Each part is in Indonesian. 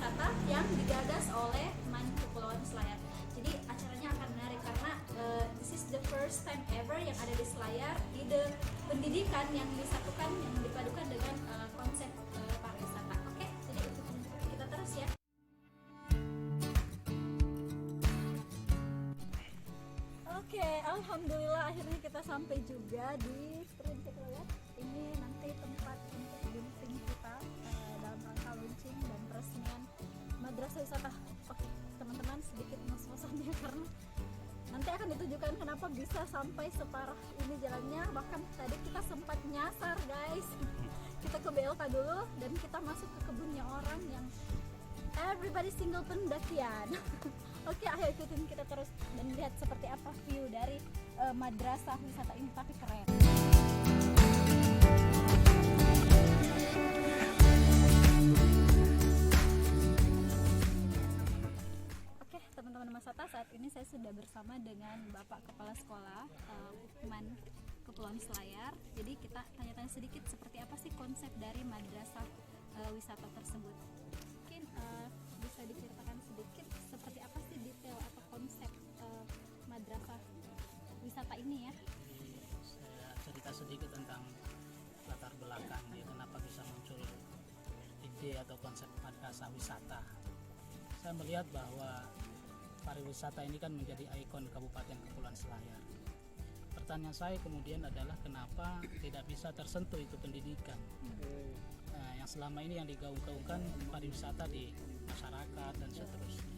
wisata yang digagas oleh Man Kepulauan Selayar. Jadi acaranya akan menarik karena this is the first time ever yang ada di Selayar, ide pendidikan yang disatukan, yang dipadukan dengan konsep pariwisata. Oke, jadi ikutin kita terus ya. Oke, alhamdulillah akhirnya kita sampai juga di Prinsip Lihat. Ini nanti tempat untuk launching kita dalam rangka launching dan peresmian Madrasah Wisata. Oke, teman-teman sedikit ngos-ngosannya karena nanti akan ditunjukkan kenapa bisa sampai separah ini jalannya. Bahkan tadi kita sempat nyasar guys. Kita ke BLK dulu dan kita masuk ke kebunnya orang yang everybody single pendakian. Oke, ayo ikutin kita terus dan lihat seperti apa view dari madrasah wisata ini, tapi keren. Oke, teman-teman Masata, saat ini saya sudah bersama dengan Bapak Kepala Sekolah Man Kepulauan Selayar. Jadi kita tanya-tanya sedikit seperti apa sih konsep dari madrasah wisata tersebut. Mungkin bisa diceritakan sedikit seperti apa sih detail atau konsep madrasah wisata ini ya? Saya cerita sedikit tentang latar belakang ya, kenapa bisa muncul ide atau konsep madrasah wisata. Saya melihat bahwa pariwisata ini kan menjadi ikon Kabupaten Kepulauan Selayar. Pertanyaan saya kemudian adalah kenapa tidak bisa tersentuh itu pendidikan. Nah, yang selama ini yang digaung-gaungkan pariwisata di masyarakat dan seterusnya.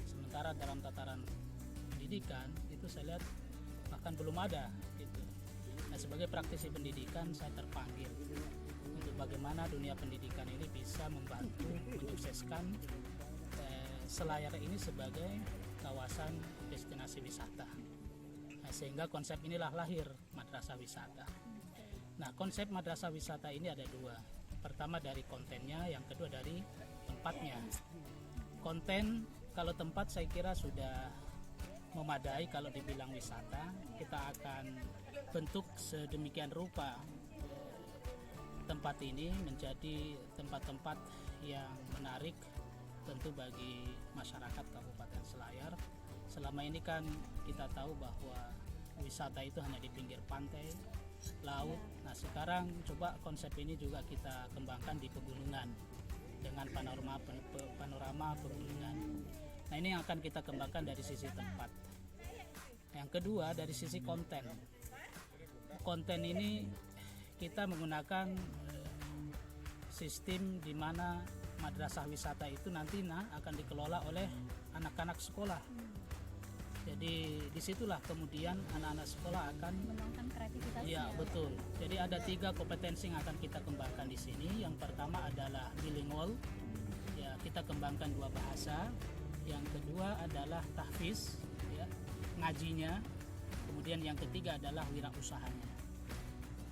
Sementara dalam tataran pendidikan itu saya lihat bahkan belum ada gitu. Nah, sebagai praktisi pendidikan saya terpanggil untuk bagaimana dunia pendidikan ini bisa membantu menyukseskan Selayar ini sebagai kawasan destinasi wisata. Nah, sehingga konsep inilah lahir madrasah wisata. Nah, konsep madrasah wisata ini ada dua. Pertama dari kontennya, yang kedua dari tempatnya. Konten, kalau tempat saya kira sudah memadai. Kalau dibilang wisata, kita akan bentuk sedemikian rupa tempat ini menjadi tempat-tempat yang menarik tentu bagi masyarakat Kabupaten Selayar. Selama ini kan kita tahu bahwa wisata itu hanya di pinggir pantai, laut. Nah, sekarang coba konsep ini juga kita kembangkan di pegunungan dengan panorama pegunungan. Nah, ini yang akan kita kembangkan dari sisi tempat. Yang kedua dari sisi konten. Konten ini kita menggunakan sistem di mana madrasah wisata itu nanti akan dikelola oleh anak-anak sekolah. Jadi disitulah kemudian anak-anak sekolah akan Mengembangkan kreativitasnya. Iya, betul. Jadi ada 3 kompetensi yang akan kita kembangkan di sini. Yang pertama adalah bilingual. Ya, kita kembangkan 2 bahasa. Yang kedua adalah tahfiz, ya, ngajinya. Kemudian yang ketiga adalah wirausahanya.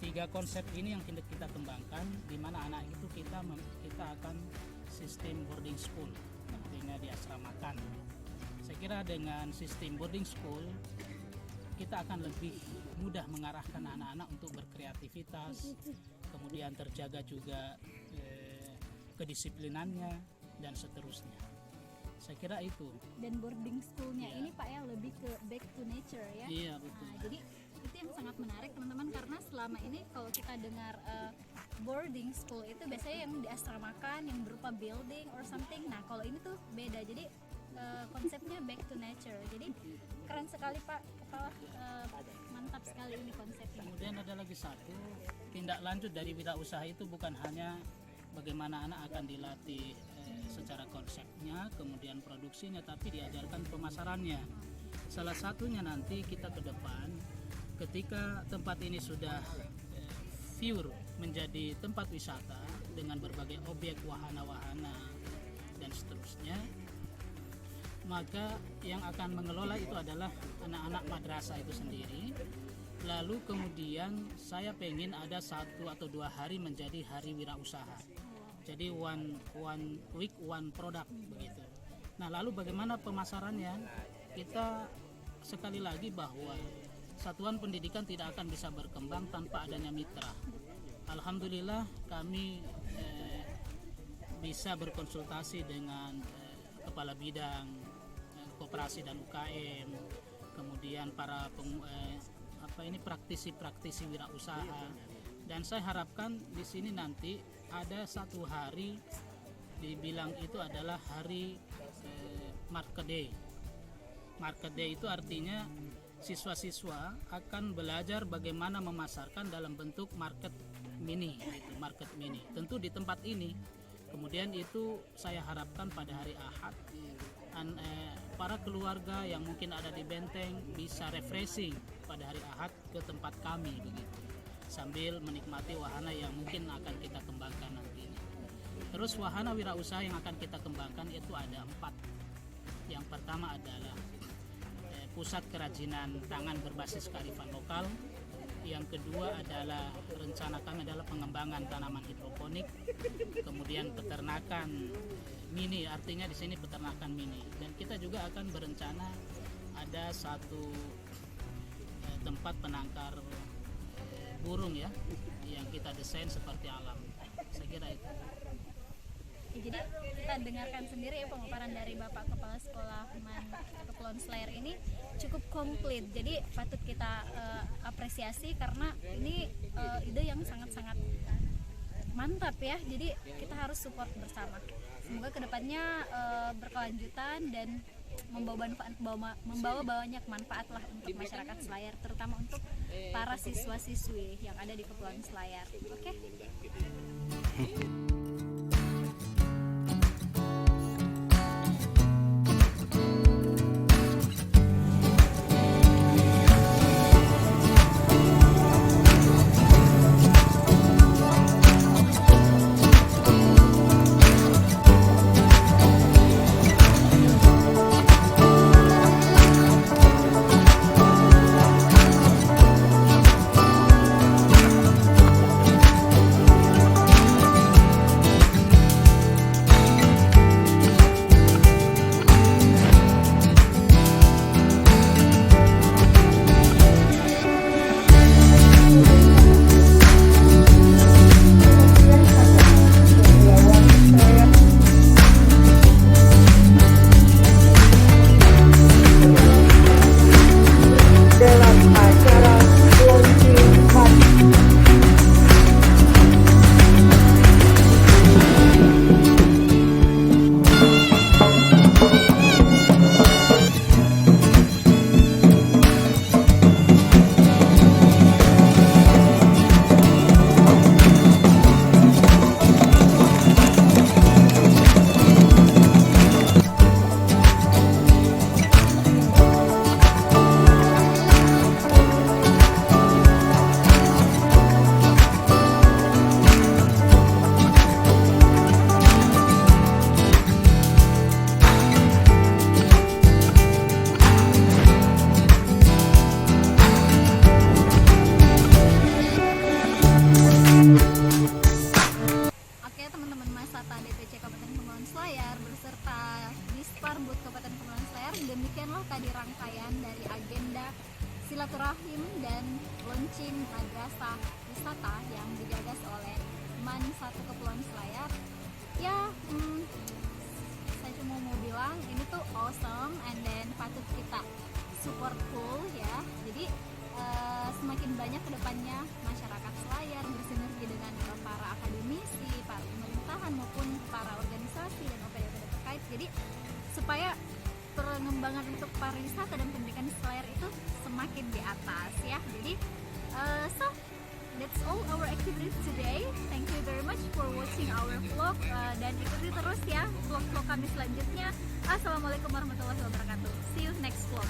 3 konsep ini yang kita kembangkan, di mana anak itu kita akan sistem boarding school, artinya diasramakan. Saya kira dengan sistem boarding school kita akan lebih mudah mengarahkan anak-anak untuk berkreativitas, kemudian terjaga juga kedisiplinannya dan seterusnya. Saya kira itu. Dan boarding schoolnya ini Pak ya lebih ke back to nature ya. Iya, betul. Nah, jadi itu yang sangat menarik teman-teman, karena selama ini kalau kita dengar boarding school itu biasanya yang diasramakan, yang berupa building or something. Nah, kalau ini tuh beda. Jadi konsepnya back to nature. Jadi keren sekali Pak Kepala, mantap sekali ini konsepnya. Kemudian ada lagi satu, tindak lanjut dari wirausaha itu bukan hanya bagaimana anak akan dilatih secara konsepnya, kemudian produksinya, tapi diajarkan pemasarannya. Salah satunya nanti kita ke depan, ketika tempat ini sudah pure menjadi tempat wisata dengan berbagai objek wahana-wahana dan seterusnya, maka yang akan mengelola itu adalah anak-anak madrasah itu sendiri. Lalu kemudian saya pengen ada 1 atau 2 hari menjadi hari wirausaha. Jadi one week one product begitu. Nah, lalu bagaimana pemasarannya? Kita sekali lagi bahwa satuan pendidikan tidak akan bisa berkembang tanpa adanya mitra. Alhamdulillah kami bisa berkonsultasi dengan kepala bidang koperasi dan UKM, kemudian para praktisi wirausaha. Dan saya harapkan di sini nanti ada satu hari dibilang itu adalah hari Market Day. Market Day itu artinya siswa-siswa akan belajar bagaimana memasarkan dalam bentuk market mini, market mini. Tentu di tempat ini. Kemudian itu saya harapkan pada hari Ahad para keluarga yang mungkin ada di Benteng bisa refreshing pada hari Ahad ke tempat kami begitu, sambil menikmati wahana yang mungkin akan kita kembangkan nanti. Terus wahana wirausaha yang akan kita kembangkan itu ada 4. Yang pertama adalah pusat kerajinan tangan berbasis kearifan lokal. Yang kedua adalah rencana kami adalah pengembangan tanaman hidroponik, kemudian peternakan mini, artinya di sini peternakan mini. Dan kita juga akan berencana ada satu tempat penangkar burung ya, yang kita desain seperti alam. Saya kira itu. Jadi kita dengarkan sendiri ya pemaparan dari Bapak Kepala Sekolah Kepulauan Selayar ini cukup komplit. Jadi patut kita apresiasi karena ini ide yang sangat-sangat mantap ya. Jadi kita harus support bersama. Semoga kedepannya berkelanjutan dan membawa banyak manfaat lah untuk masyarakat Selayar, terutama untuk para siswa-siswi yang ada di Kepulauan Selayar. Oke? Demikianlah tadi rangkaian dari agenda silaturahim dan launching madrasah wisata yang digagas oleh MAN 1 Kepulauan Selayar. Ya, saya cuma mau bilang ini tuh awesome and then patut kita support full ya. Jadi semakin banyak kedepannya masyarakat Selayar bersinergi dengan para akademisi, para pemerintahan maupun para organisasi dan OPD-OPD terkait. Jadi supaya pengembangan untuk pariwisata dan pendidikan di Selayar itu semakin di atas ya. Jadi so that's all our activities today. Thank you very much for watching our vlog dan ikuti terus ya vlog-vlog kami selanjutnya. Assalamualaikum warahmatullahi wabarakatuh. See you next vlog.